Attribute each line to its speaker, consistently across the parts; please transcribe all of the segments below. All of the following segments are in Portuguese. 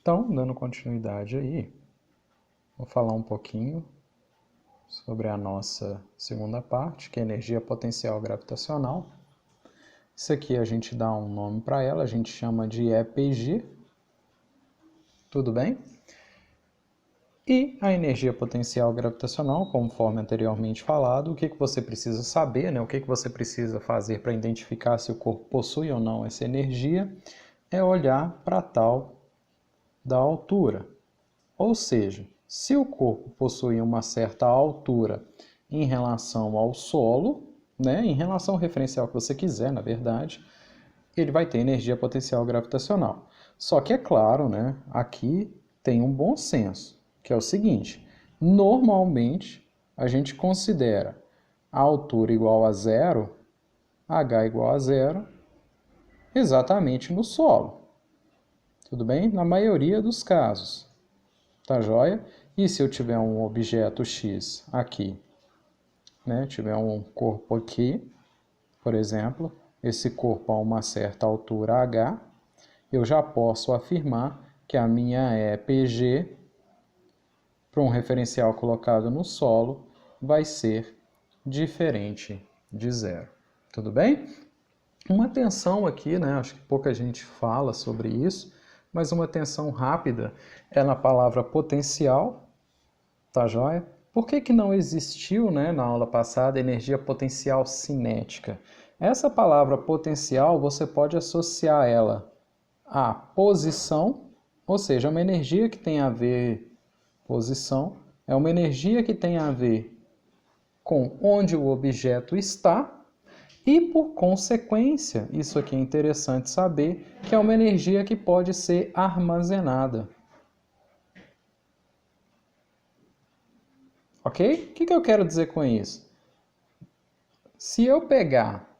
Speaker 1: Então, dando continuidade aí, vou falar um pouquinho sobre a nossa segunda parte, que é energia potencial gravitacional. Isso aqui a gente dá um nome para ela, a gente chama de EPG, tudo bem? E a energia potencial gravitacional, conforme anteriormente falado, o que você precisa saber, né? O que você precisa fazer para identificar se o corpo possui ou não essa energia, é olhar para a tal da altura. Ou seja, se o corpo possui uma certa altura em relação ao solo, né? Em relação ao referencial que você quiser, na verdade, ele vai ter energia potencial gravitacional. Só que é claro, né? Aqui tem um bom senso, que é o seguinte: normalmente a gente considera a altura igual a zero, h igual a zero, exatamente no solo. Tudo bem? Na maioria dos casos. Tá joia? E se eu tiver um objeto X aqui, né? Tiver um corpo aqui, por exemplo, esse corpo a uma certa altura h, eu já posso afirmar que a minha EPG, para um referencial colocado no solo, vai ser diferente de zero. Tudo bem? Uma atenção aqui, né? Acho que pouca gente fala sobre isso, mas uma atenção rápida é na palavra potencial, tá joia? Por que não existiu, né, na aula passada, energia potencial cinética? Essa palavra potencial, você pode associar ela à posição, ou seja, uma energia que tem a ver, posição, é uma energia que tem a ver com onde o objeto está, e por consequência, isso aqui é interessante saber, que é uma energia que pode ser armazenada. Ok? O que eu quero dizer com isso? Se eu pegar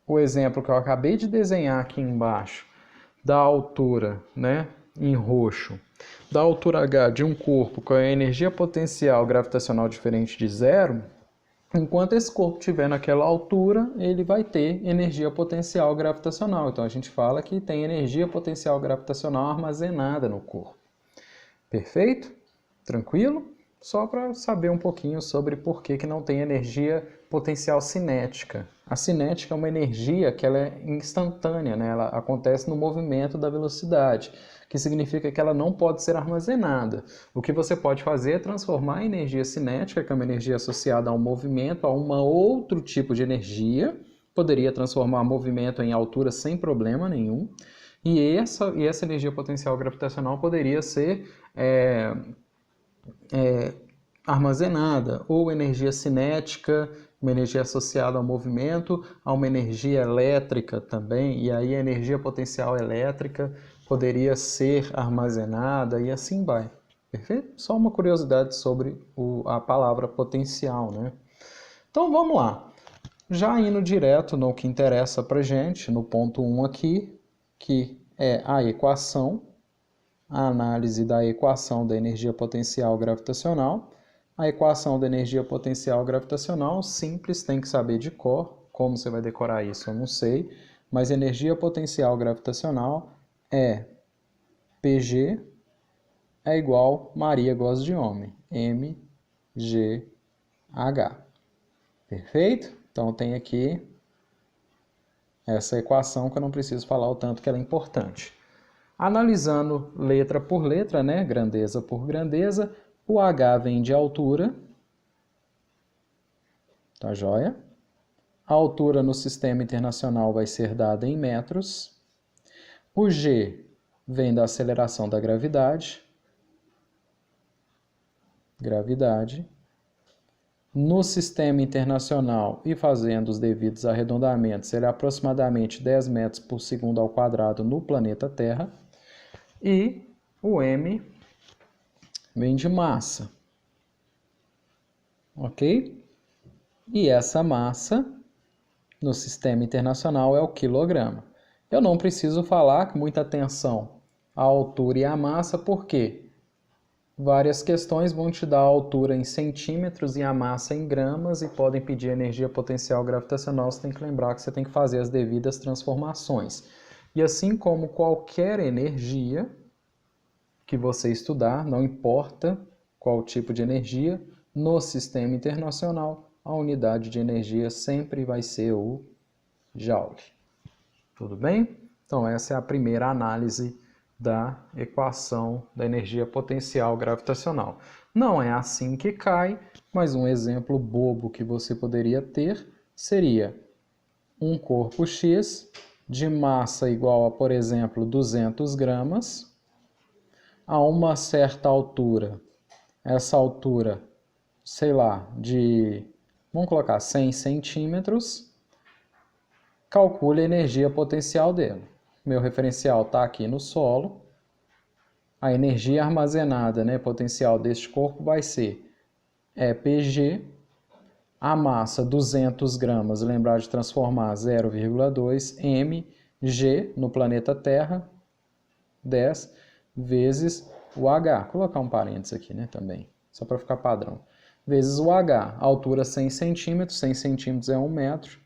Speaker 1: o exemplo que eu acabei de desenhar aqui embaixo, da altura, né, em roxo, da altura h de um corpo com a energia potencial gravitacional diferente de zero, enquanto esse corpo estiver naquela altura, ele vai ter energia potencial gravitacional. Então a gente fala que tem energia potencial gravitacional armazenada no corpo. Perfeito? Tranquilo? Só para saber um pouquinho sobre por que não tem energia potencial cinética. A cinética é uma energia que ela é instantânea, né? Ela acontece no movimento da velocidade, que significa que ela não pode ser armazenada. O que você pode fazer é transformar a energia cinética, que é uma energia associada ao movimento, a um outro tipo de energia. Poderia transformar movimento em altura sem problema nenhum. E essa energia potencial gravitacional poderia ser armazenada, ou energia cinética, uma energia associada ao movimento, a uma energia elétrica também, e aí a energia potencial elétrica poderia ser armazenada e assim vai. Perfeito? Só uma curiosidade sobre a palavra potencial, né? Então vamos lá. Já indo direto no que interessa para gente, no ponto 1 aqui, que é a equação, a análise da equação da energia potencial gravitacional. A equação da energia potencial gravitacional, simples, tem que saber de cor. Como você vai decorar isso, eu não sei. Mas energia potencial gravitacional é PG é igual Maria gosta de homem, MGH. Perfeito? Então tem aqui essa equação que eu não preciso falar o tanto que ela é importante. Analisando letra por letra, né, grandeza por grandeza, o H vem de altura, tá joia? A altura no sistema internacional vai ser dada em metros. O G vem da aceleração da gravidade. No sistema internacional e fazendo os devidos arredondamentos, ele é aproximadamente 10 metros por segundo ao quadrado no planeta Terra. E o M vem de massa, ok? E essa massa no sistema internacional é o quilograma. Eu não preciso falar com muita atenção a altura e a massa, porque várias questões vão te dar a altura em centímetros e a massa em gramas e podem pedir energia potencial gravitacional. Você tem que lembrar que você tem que fazer as devidas transformações. E assim como qualquer energia, que você estudar, não importa qual tipo de energia, no sistema internacional, a unidade de energia sempre vai ser o Joule. Tudo bem? Então, essa é a primeira análise da equação da energia potencial gravitacional. Não é assim que cai, mas um exemplo bobo que você poderia ter seria um corpo X de massa igual a, por exemplo, 200 gramas, a uma certa altura. Essa altura, sei lá, vamos colocar 100 centímetros, calcule a energia potencial dele. Meu referencial está aqui no solo. A energia armazenada, né, potencial deste corpo vai ser EPG. A massa, 200 gramas, lembrar de transformar 0,2 mg no planeta Terra, 10 vezes o H. Vou colocar um parênteses aqui, né, também, só para ficar padrão. Vezes o H, altura 100 centímetros, 100 centímetros é 1 metro.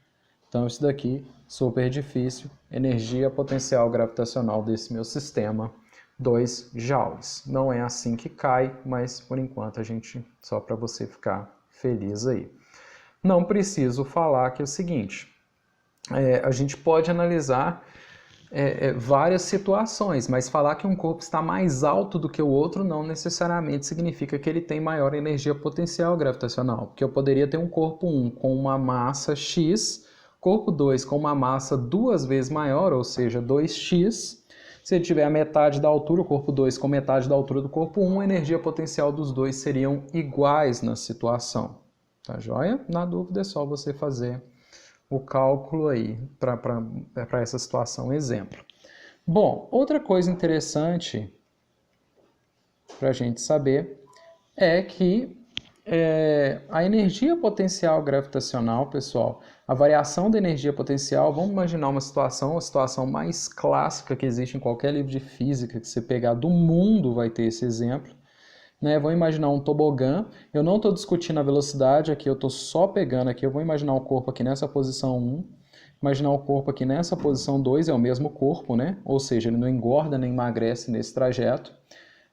Speaker 1: Então, isso daqui, super difícil. Energia potencial gravitacional desse meu sistema, 2 joules. Não é assim que cai, mas por enquanto a gente, só para você ficar feliz aí. Não preciso falar que é o seguinte, a gente pode analisar várias situações, mas falar que um corpo está mais alto do que o outro não necessariamente significa que ele tem maior energia potencial gravitacional, porque eu poderia ter um corpo 1 com uma massa X, corpo 2 com uma massa 2 vezes maior, ou seja, 2x. Se ele tiver a metade da altura, o corpo 2 com metade da altura do corpo 1, a energia potencial dos dois seriam iguais na situação. Tá joia? Na dúvida é só você fazer o cálculo aí para essa situação exemplo. Bom, outra coisa interessante para a gente saber é que a energia potencial gravitacional, pessoal, a variação da energia potencial, vamos imaginar uma situação, a situação mais clássica que existe em qualquer livro de física que você pegar do mundo vai ter esse exemplo. Vou imaginar um tobogã, eu não estou discutindo a velocidade aqui, eu estou só pegando aqui, eu vou imaginar o corpo aqui nessa posição 1, imaginar o corpo aqui nessa posição 2, é o mesmo corpo, né? Ou seja, ele não engorda nem emagrece nesse trajeto,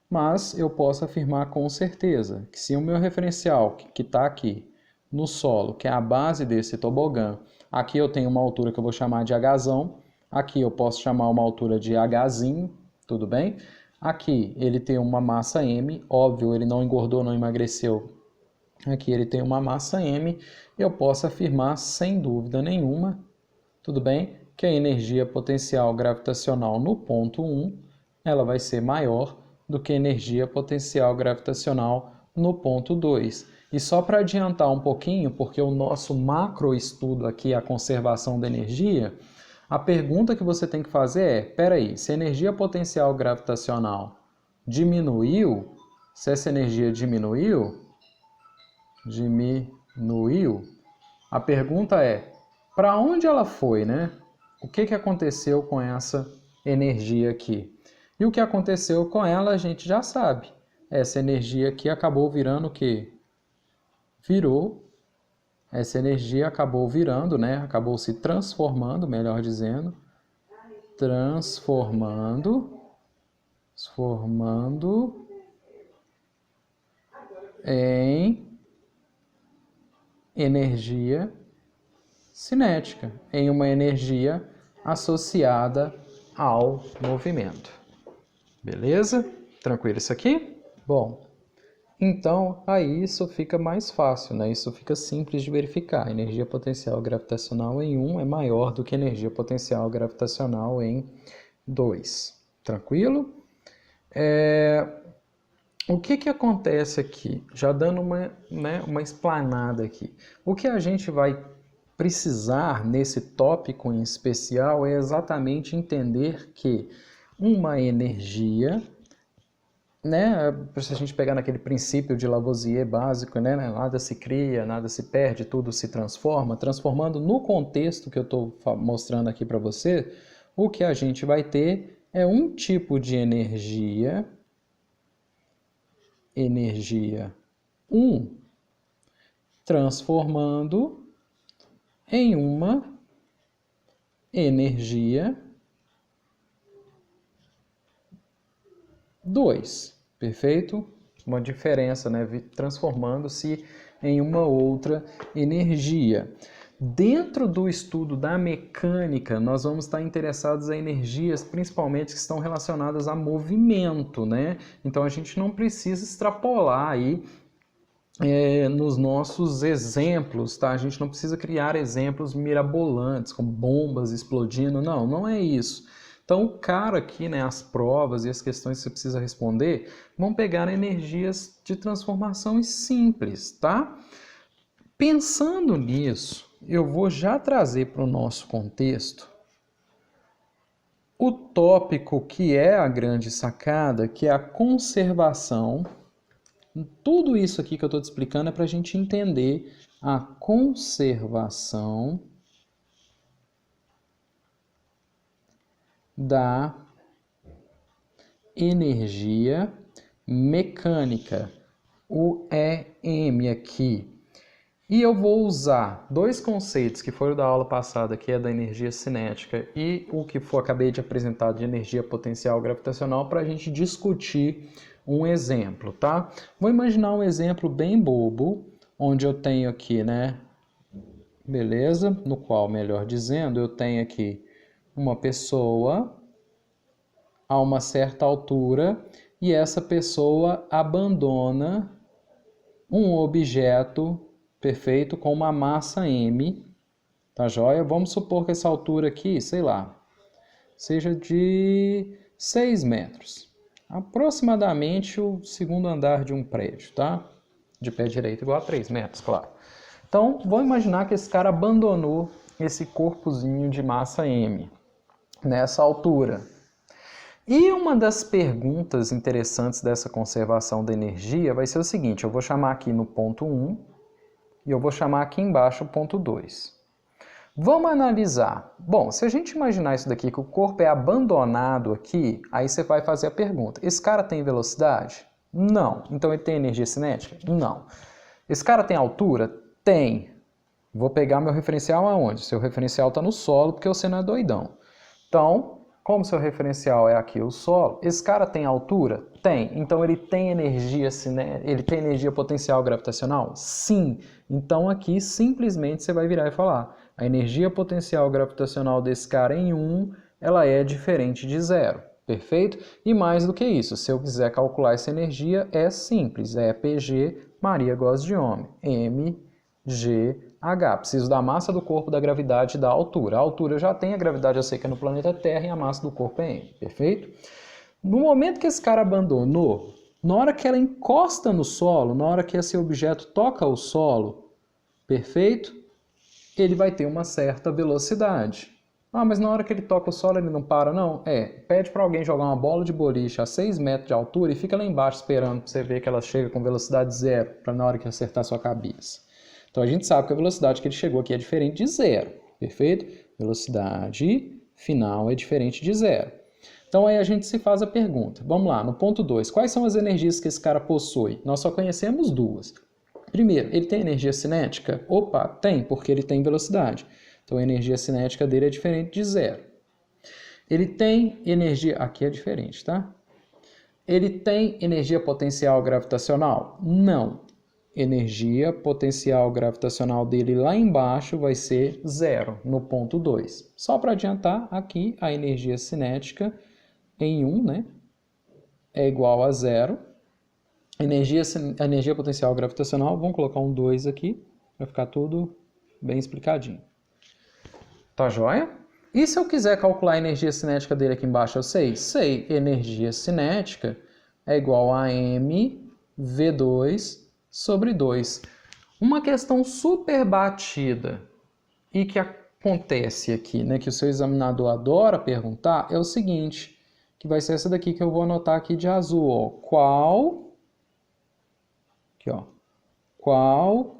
Speaker 1: mas eu posso afirmar com certeza que se o meu referencial, que está aqui no solo, que é a base desse tobogã, aqui eu tenho uma altura que eu vou chamar de Hzão, aqui eu posso chamar uma altura de Hzinho, tudo bem? Aqui ele tem uma massa M, óbvio, ele não engordou, não emagreceu. Aqui ele tem uma massa M, eu posso afirmar sem dúvida nenhuma, tudo bem? Que a energia potencial gravitacional no ponto 1, ela vai ser maior do que a energia potencial gravitacional no ponto 2. E só para adiantar um pouquinho, porque o nosso macro estudo aqui é a conservação da energia, a pergunta que você tem que fazer é, peraí, se a energia potencial gravitacional diminuiu, se essa energia diminuiu, a pergunta é, para onde ela foi, né? O que aconteceu com essa energia aqui? E o que aconteceu com ela a gente já sabe. Essa energia aqui acabou virando o quê? Essa energia acabou virando, né? Acabou se transformando, melhor dizendo, transformando em energia cinética, em uma energia associada ao movimento. Beleza? Tranquilo isso aqui? Bom, então aí isso fica mais fácil, né? Isso fica simples de verificar. A energia potencial gravitacional em 1 é maior do que a energia potencial gravitacional em 2. Tranquilo? O que acontece aqui? Já dando uma explanada aqui. O que a gente vai precisar nesse tópico em especial é exatamente entender que uma energia, né, se a gente pegar naquele princípio de Lavoisier básico, né, nada se cria, nada se perde, tudo se transforma, transformando no contexto que eu estou mostrando aqui para você, o que a gente vai ter é um tipo de energia 1 transformando em uma energia 2, perfeito? Uma diferença, né? Transformando-se em uma outra energia. Dentro do estudo da mecânica, nós vamos estar interessados em energias, principalmente que estão relacionadas a movimento, né? Então a gente não precisa extrapolar aí nos nossos exemplos, tá? A gente não precisa criar exemplos mirabolantes, como bombas explodindo, não é isso. Então, o cara aqui, né, as provas e as questões que você precisa responder vão pegar energias de transformações simples, tá? Pensando nisso, eu vou já trazer para o nosso contexto o tópico que é a grande sacada, que é a conservação. Tudo isso aqui que eu estou te explicando é para a gente entender a conservação da energia mecânica, o EM aqui. E eu vou usar dois conceitos que foram da aula passada, que é da energia cinética, e o que acabei de apresentar de energia potencial gravitacional, para a gente discutir um exemplo, tá? Vou imaginar um exemplo bem bobo, onde eu tenho aqui, né? Beleza? No qual, melhor dizendo, eu tenho aqui uma pessoa a uma certa altura e essa pessoa abandona um objeto perfeito com uma massa m, tá joia? Vamos supor que essa altura aqui, sei lá, seja de 6 metros. Aproximadamente o segundo andar de um prédio, tá? De pé direito igual a 3 metros, claro. Então, vamos imaginar que esse cara abandonou esse corpozinho de massa m nessa altura. E uma das perguntas interessantes dessa conservação da energia vai ser o seguinte, eu vou chamar aqui no ponto 1 e eu vou chamar aqui embaixo o ponto 2. Vamos analisar. Bom, se a gente imaginar isso daqui, que o corpo é abandonado aqui, aí você vai fazer a pergunta, esse cara tem velocidade? Não. Então ele tem energia cinética? Não. Esse cara tem altura? Tem. Vou pegar meu referencial aonde? Seu referencial está no solo, porque você não é doidão. Então, como seu referencial é aqui o solo, esse cara tem altura? Tem. Então ele tem energia ele tem energia potencial gravitacional? Sim. Então aqui simplesmente você vai virar e falar, a energia potencial gravitacional desse cara em 1, ela é diferente de 0. Perfeito? E mais do que isso, se eu quiser calcular essa energia, é simples, é PG Maria gosta de homem, mg H, preciso da massa do corpo, da gravidade e da altura. A altura eu já tenho, a gravidade eu sei que é no planeta Terra e a massa do corpo é M, perfeito? No momento que esse cara abandonou, na hora que ela encosta no solo, na hora que esse objeto toca o solo, perfeito? Ele vai ter uma certa velocidade. Ah, mas na hora que ele toca o solo ele não para, não? Pede para alguém jogar uma bola de boliche a 6 metros de altura e fica lá embaixo esperando para você ver que ela chega com velocidade zero, para na hora que acertar a sua cabeça. Então a gente sabe que a velocidade que ele chegou aqui é diferente de zero, perfeito? Velocidade final é diferente de zero. Então aí a gente se faz a pergunta. Vamos lá, no ponto 2. Quais são as energias que esse cara possui? Nós só conhecemos duas. Primeiro, ele tem energia cinética? Opa, tem, porque ele tem velocidade. Então a energia cinética dele é diferente de zero. Ele tem energia... Aqui é diferente, tá? Ele tem energia potencial gravitacional? Não. Energia potencial gravitacional dele lá embaixo vai ser zero, no ponto 2. Só para adiantar, aqui a energia cinética em 1, né, é igual a zero. Energia potencial gravitacional, vamos colocar um 2 aqui, para ficar tudo bem explicadinho. Tá joia? E se eu quiser calcular a energia cinética dele aqui embaixo, eu sei? Sei, energia cinética é igual a mv2 sobre 2. Uma questão super batida e que acontece aqui, né, que o seu examinador adora perguntar, é o seguinte, que vai ser essa daqui que eu vou anotar aqui de azul, ó. Qual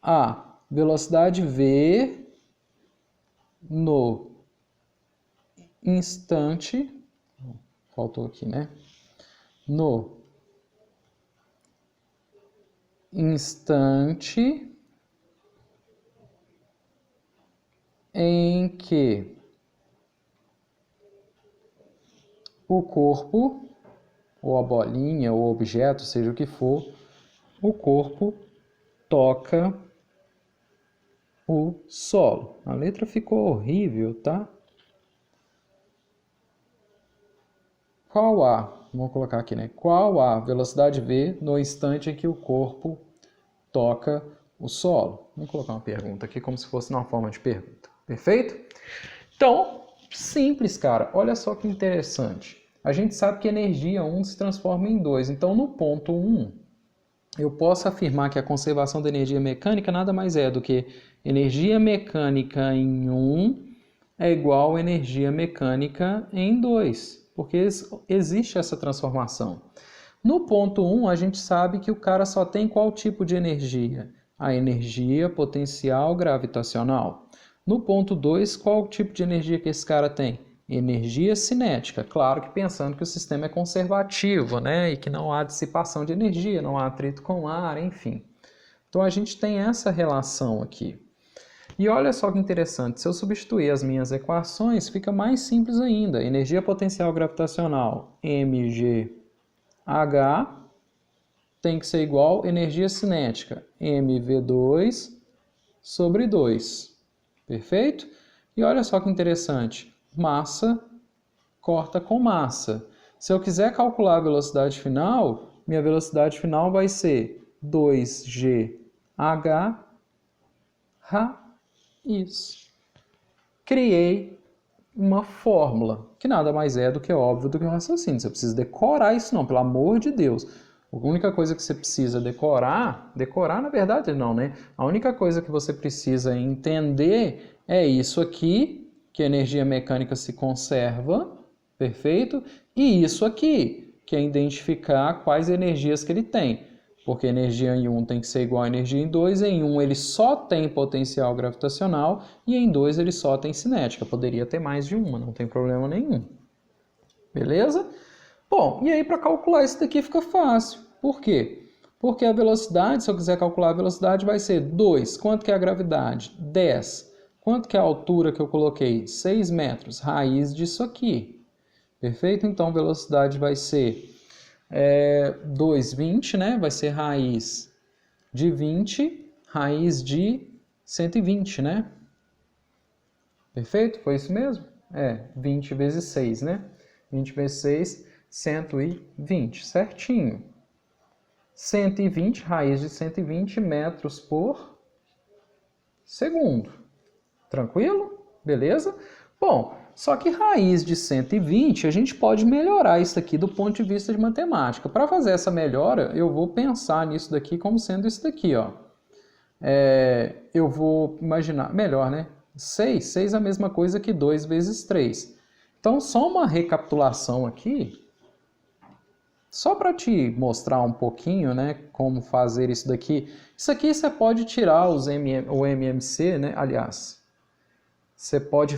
Speaker 1: a velocidade v no instante, faltou aqui, né? No instante em que o corpo ou a bolinha, ou o objeto, seja o que for, o corpo toca o solo. A letra ficou horrível, tá? Qual a, vamos colocar aqui, né? Qual a velocidade v no instante em que o corpo toca o solo? Vamos colocar uma pergunta aqui como se fosse uma forma de pergunta. Perfeito? Então, simples, cara. Olha só que interessante. A gente sabe que energia 1 se transforma em 2. Então, no ponto 1, eu posso afirmar que a conservação da energia mecânica nada mais é do que energia mecânica em 1 é igual a energia mecânica em 2, porque existe essa transformação. No ponto 1, a gente sabe que o cara só tem qual tipo de energia? A energia potencial gravitacional. No ponto 2, qual tipo de energia que esse cara tem? Energia cinética. Claro que pensando que o sistema é conservativo, né? E que não há dissipação de energia, não há atrito com ar, enfim. Então a gente tem essa relação aqui. E olha só que interessante, se eu substituir as minhas equações, fica mais simples ainda. Energia potencial gravitacional, mgh, tem que ser igual a energia cinética, mv2 sobre 2. Perfeito? E olha só que interessante, massa corta com massa. Se eu quiser calcular a velocidade final, minha velocidade final vai ser 2gh raiz. Criei uma fórmula, que nada mais é do que óbvio do que o raciocínio. Você precisa decorar isso não, pelo amor de Deus. A única coisa que você precisa decorar na verdade não, né? A única coisa que você precisa entender é isso aqui, que a energia mecânica se conserva, perfeito? E isso aqui, que é identificar quais energias que ele tem. Porque energia em 1 tem que ser igual a energia em 2, em 1 ele só tem potencial gravitacional e em 2 ele só tem cinética. Poderia ter mais de uma, não tem problema nenhum. Beleza? Bom, e aí para calcular isso daqui fica fácil. Por quê? Porque a velocidade, se eu quiser calcular a velocidade, vai ser 2. Quanto que é a gravidade? 10. Quanto que é a altura que eu coloquei? 6 metros. Raiz disso aqui. Perfeito? Então, velocidade vai ser 2,20, né? Vai ser raiz de 20, raiz de 120, né? Perfeito? Foi isso mesmo? 20 vezes 6, né? 20 vezes 6, 120, certinho. 120, raiz de 120 metros por segundo. Tranquilo? Beleza? Bom, só que raiz de 120, a gente pode melhorar isso aqui do ponto de vista de matemática. Para fazer essa melhora, eu vou pensar nisso daqui como sendo isso daqui, ó. Eu vou imaginar, melhor, né? 6 é a mesma coisa que 2 vezes 3. Então, só uma recapitulação aqui, só para te mostrar um pouquinho, né, como fazer isso daqui. Isso aqui você pode tirar o MMC, né? Aliás, você pode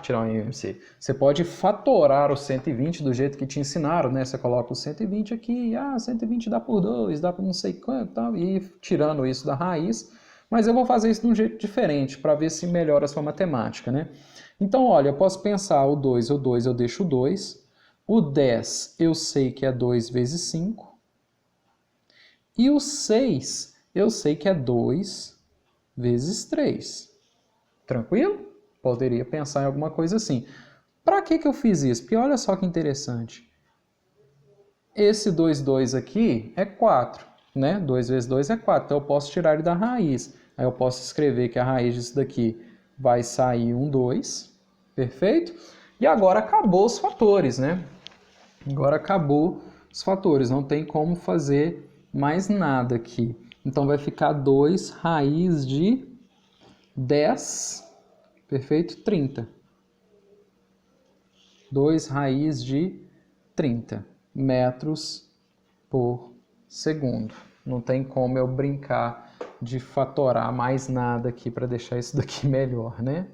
Speaker 1: tirar o MMC. Você pode fatorar o 120 do jeito que te ensinaram, né? Você coloca o 120 aqui, 120 dá por 2, dá por não sei quanto, tal, e tirando isso da raiz. Mas eu vou fazer isso de um jeito diferente, para ver se melhora a sua matemática, né? Então, olha, eu posso pensar o 2 eu deixo o 2. O 10 eu sei que é 2 vezes 5. E o 6 eu sei que é 2 vezes 3. Tranquilo? Poderia pensar em alguma coisa assim. Para que eu fiz isso? Porque olha só que interessante. Esse 2 aqui é 4, né? 2 vezes 2 é 4, então eu posso tirar ele da raiz. Aí eu posso escrever que a raiz disso daqui vai sair um 2, perfeito? E agora acabou os fatores, né? Agora acabou os fatores, não tem como fazer mais nada aqui. Então vai ficar 2 raiz de 10, perfeito? 30. 2 raiz de 30 metros por segundo. Não tem como eu brincar de fatorar mais nada aqui para deixar isso daqui melhor, né?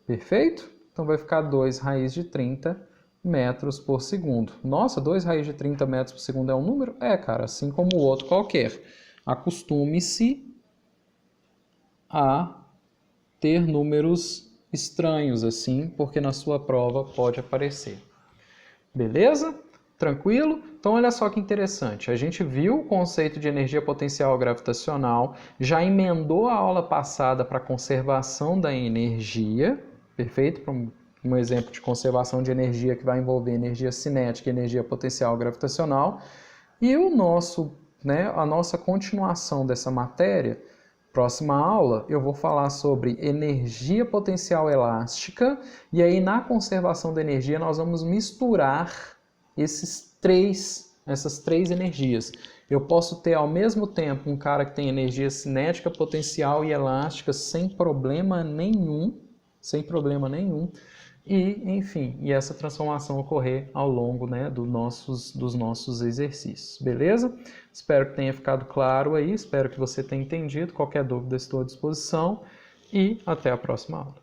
Speaker 1: Perfeito? Então vai ficar 2 raiz de 30 metros por segundo. Nossa, 2 raiz de 30 metros por segundo é um número? Cara, assim como o outro qualquer. Acostume-se a ter números estranhos assim, porque na sua prova pode aparecer. Beleza? Tranquilo? Então, olha só que interessante. A gente viu o conceito de energia potencial gravitacional, já emendou a aula passada para conservação da energia, perfeito? Para um exemplo de conservação de energia que vai envolver energia cinética e energia potencial gravitacional. E o nosso, a nossa continuação dessa matéria, próxima aula, eu vou falar sobre energia potencial elástica, e aí na conservação da energia nós vamos misturar essas três energias. Eu posso ter ao mesmo tempo um cara que tem energia cinética, potencial e elástica sem problema nenhum, e, enfim, essa transformação ocorrer ao longo dos nossos exercícios, beleza? Espero que tenha ficado claro aí, espero que você tenha entendido. Qualquer dúvida estou à disposição e até a próxima aula.